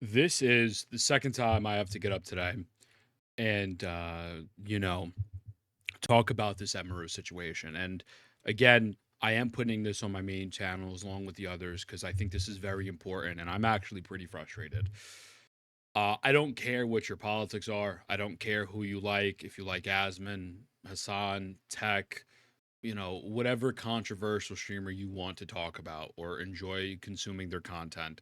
This is the second time I have to get up today and, talk about this Emiru situation. And again, I am putting this on my main channels along with the others because I think this is very important and I'm actually pretty frustrated. I don't care what your politics are. I don't care who you like. If you like Asman, Hassan, Tech, whatever controversial streamer you want to talk about or enjoy consuming their content.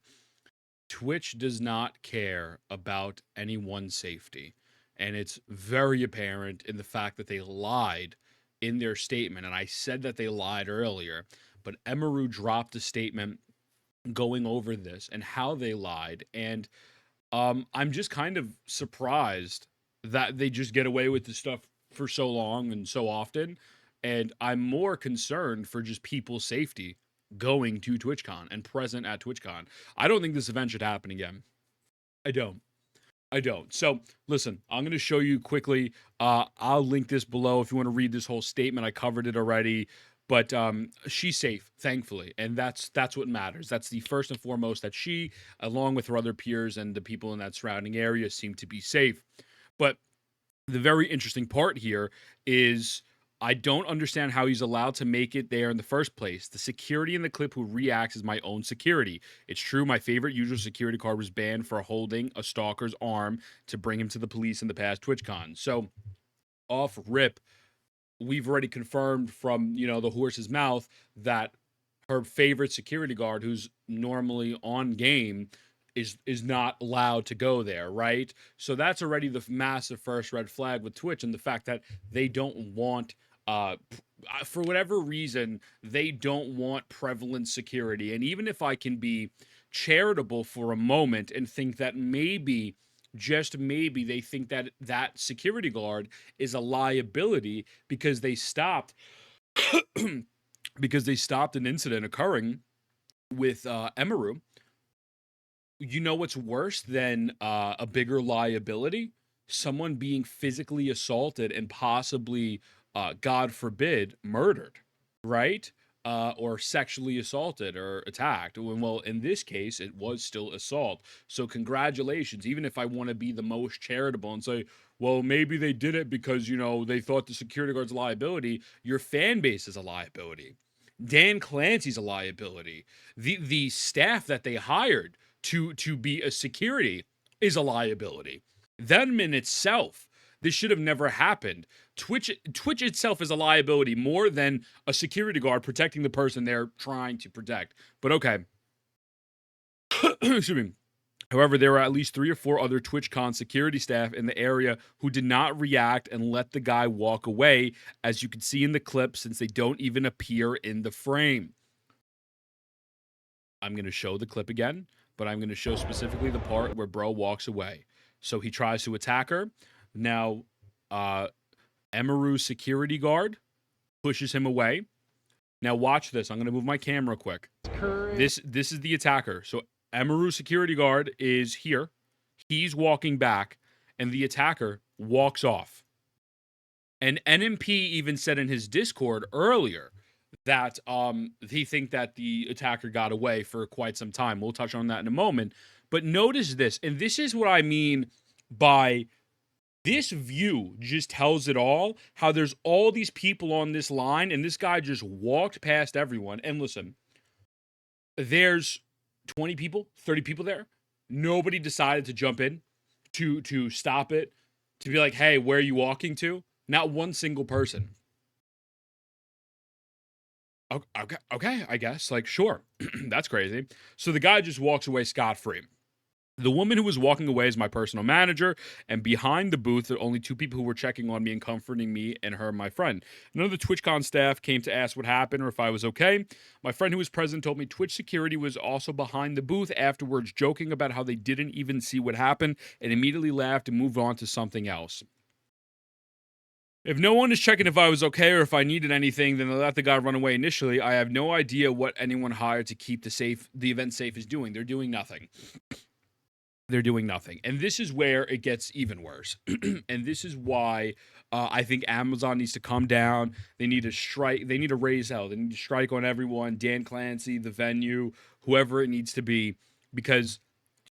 Twitch does not care about anyone's safety. And it's very apparent in the fact that they lied in their statement. And I said that they lied earlier, but Emiru dropped a statement going over this and how they lied. And I'm just kind of surprised that they just get away with this stuff for so long and so often. And I'm more concerned for just people's safety going to TwitchCon and present at TwitchCon. I don't think this event should happen again. I don't. I don't. So listen, I'm going to show you quickly. I'll link this below if you want to read this whole statement. I covered it already, but she's safe, thankfully, and that's what matters. That's the first and foremost, that she, along with her other peers and the people in that surrounding area, seem to be safe. But the very interesting part here is I don't understand how he's allowed to make it there in the first place. The security in the clip who reacts is my own security. It's true, my favorite user security card was banned for holding a stalker's arm to bring him to the police in the past TwitchCon. So, off rip, we've already confirmed from, the horse's mouth that her favorite security guard, who's normally on game, is not allowed to go there, right? So that's already the massive first red flag with Twitch, and the fact that they don't want for whatever reason, they don't want prevalent security. And even if I can be charitable for a moment and think that maybe, just maybe, they think that that security guard is a liability because they stopped because they stopped an incident occurring with Emiru. You know what's worse than a bigger liability? Someone being physically assaulted and possibly, God forbid, murdered, right? Or sexually assaulted or attacked. Well, in this case, it was still assault. So, congratulations. Even if I want to be the most charitable and say, well, maybe they did it because, they thought the security guard's a liability, your fan base is a liability. Dan Clancy's a liability. The staff that they hired to be a security is a liability. Them in itself, this should have never happened. Twitch itself is a liability more than a security guard protecting the person they're trying to protect. But okay. Excuse me. However, there were at least 3 or 4 other TwitchCon security staff in the area who did not react and let the guy walk away, as you can see in the clip, since they don't even appear in the frame. I'm going to show the clip again, but I'm going to show specifically the part where bro walks away. So he tries to attack her. Now, Emiru's security guard pushes him away. Now watch this. I'm going to move my camera quick. This is the attacker. So Emiru's security guard is here. He's walking back, and the attacker walks off. And NMP even said in his Discord earlier that he think that the attacker got away for quite some time. We'll touch on that in a moment. But notice this, and this is what I mean by this view just tells it all, how there's all these people on this line, and this guy just walked past everyone. And listen, there's 20 people, 30 people there. Nobody decided to jump in to stop it, to be like, hey, where are you walking to? Not one single person. Okay, I guess. Like, sure. That's crazy. So the guy just walks away scot-free. The woman who was walking away is my personal manager, and behind the booth there are only 2 people who were checking on me and comforting me, and her, my friend. None of the TwitchCon staff came to ask what happened or if I was okay. My friend who was present told me Twitch security was also behind the booth afterwards, joking about how they didn't even see what happened and immediately laughed and moved on to something else. If no one is checking if I was okay or if I needed anything, then they let the guy run away initially. I have no idea what anyone hired to keep the event safe is doing. They're doing nothing. They're doing nothing. And this is where it gets even worse. And this is why I think Amazon needs to come down. They need to strike. They need to raise hell. They need to strike on everyone. Dan Clancy, the venue, whoever it needs to be. Because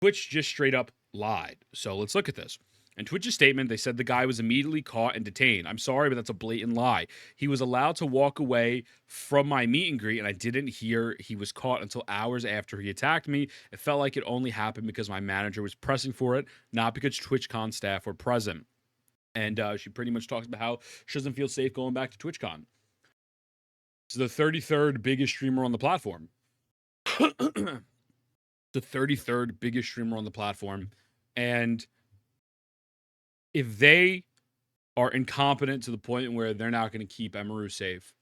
Twitch just straight up lied. So let's look at this. In Twitch's statement, they said the guy was immediately caught and detained. I'm sorry, but that's a blatant lie. He was allowed to walk away from my meet and greet, and I didn't hear he was caught until hours after he attacked me. It felt like it only happened because my manager was pressing for it, not because TwitchCon staff were present. And she pretty much talks about how she doesn't feel safe going back to TwitchCon. It's the 33rd biggest streamer on the platform. The 33rd biggest streamer on the platform. And if they are incompetent to the point where they're not going to keep Emiru safe,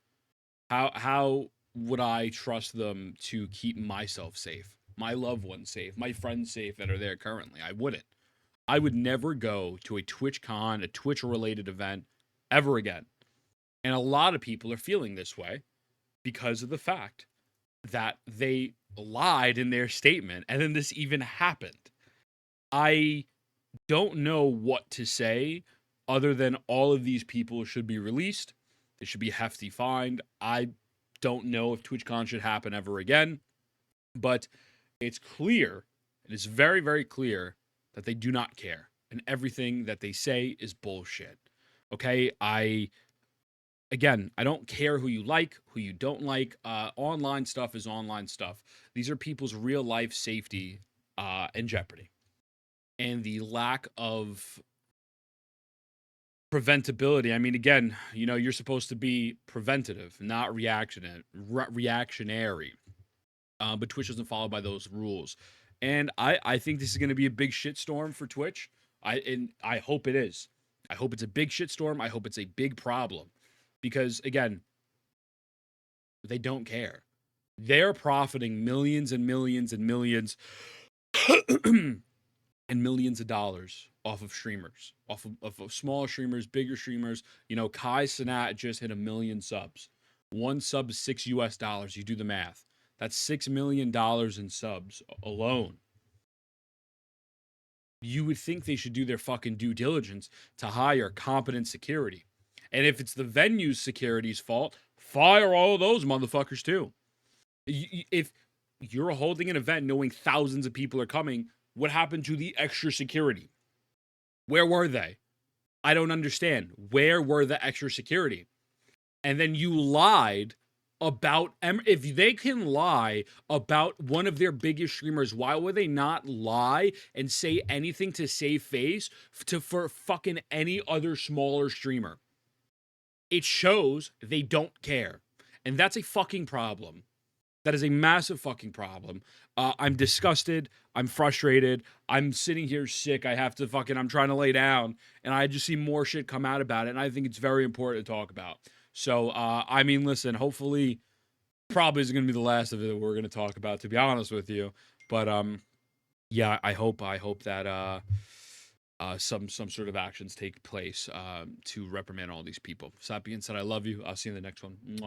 how would I trust them to keep myself safe, my loved ones safe, my friends safe that are there currently? I wouldn't. I would never go to a TwitchCon, a Twitch-related event, ever again. And a lot of people are feeling this way because of the fact that they lied in their statement, and then this even happened. I don't know what to say other than all of these people should be released. They should be hefty fined. I don't know if TwitchCon should happen ever again, but it's clear, it is very, very clear that they do not care, and everything that they say is bullshit. Okay, Again, I don't care who you like, who you don't like. Online stuff is online stuff. These are people's real life safety in jeopardy. And the lack of preventability. I mean, again, you're supposed to be preventative, not reactionary. But Twitch doesn't follow by those rules. And I think this is going to be a big shitstorm for Twitch. I hope it is. I hope it's a big shitstorm. I hope it's a big problem. Because, again, they don't care. They're profiting millions and millions and millions and millions of dollars off of streamers, off of smaller streamers, bigger streamers. Kai Cenat just hit 1 million subs. One sub is $6 US. You do the math. That's $6 million in subs alone. You would think they should do their fucking due diligence to hire competent security. And if it's the venue's security's fault, fire all of those motherfuckers too. If you're holding an event knowing thousands of people are coming, what happened to the extra security? Where were they? I don't understand. Where were the extra security? And then you lied about, if they can lie about one of their biggest streamers, why would they not lie and say anything to save face for fucking any other smaller streamer? It shows they don't care. And that's a fucking problem. That is a massive fucking problem. I'm disgusted. I'm frustrated. I'm sitting here sick. I'm trying to lay down. And I just see more shit come out about it. And I think it's very important to talk about. So, listen, hopefully, probably is going to be the last of it that we're going to talk about, to be honest with you. But, yeah, I hope that, some sort of actions take place to reprimand all these people. So that being said, I love you. I'll see you in the next one. Mwah.